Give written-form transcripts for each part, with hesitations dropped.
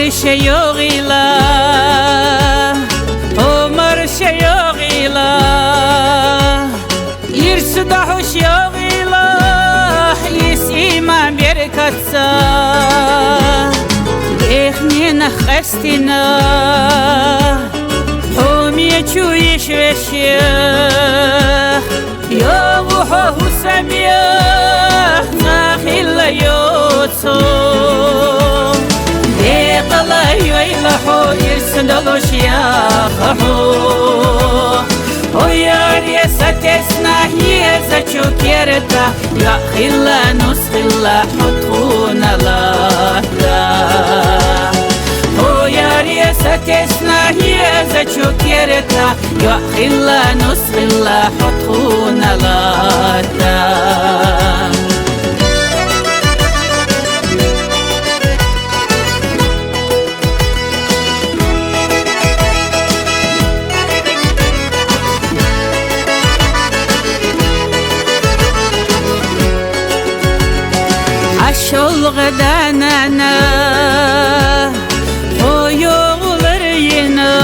شيوغيلا عمر شيوغيلا يرسدحوش يوغيلا يسيما بركتسا إخنين خستنا حومي چويش وشيخ يوغوحو سميخ ناخيلا يوتسو ديقلا يويلحو يرسدلوش ياخحو ويار يستسنا يزا چوكيرتا يا خلا نسخلا حطونا لاتا ويار يستسنا يزا چوكيرتا يا خلا نسخلا حطونا لاتا عشول غدانانا خويوغلر ينا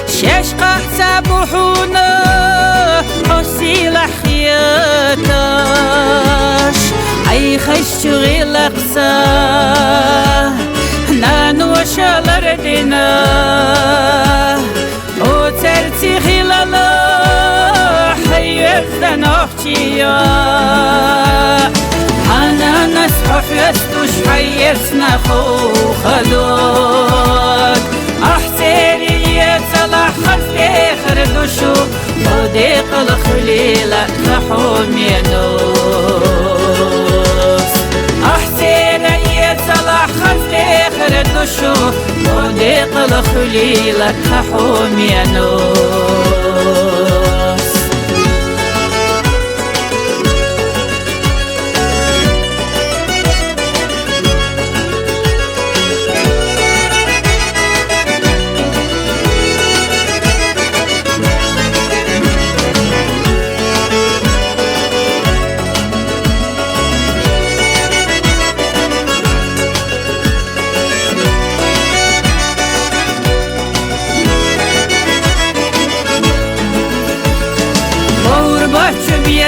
شاشقا سابوحونا حسيل حياتاش اي خشغي لقصا نانو شالر دينا وترتي خلالا حيوزن احتيا أنا نسحف يستوش حيرسنا خو خلوك أحسيري يتصلح خلف خردوشو وديق الخليلة نحوم ينوس أحسيري يتصلح خلف خردوشو وديق الخليلة نحوم ينوس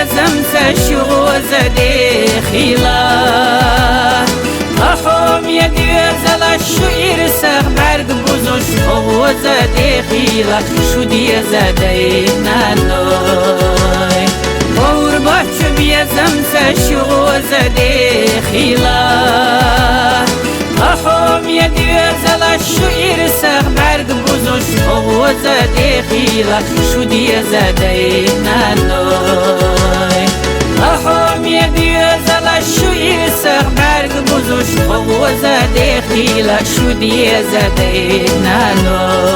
زمسة شغوزة داخلة أحوم يدي زلا شو يرسخ برق بوزوش شغوزة داخلة شو دي زدينا نوي ورباش بيا زمسة شغوزة داخلة أحوم يدي زلا شو يرسخ برق بوزوش شغوزة داخلة شو دي زدينا نوي أحوم يدي زلا شو يرسخ برق بوزوش خوزة داخلة شو دي زدينا نوي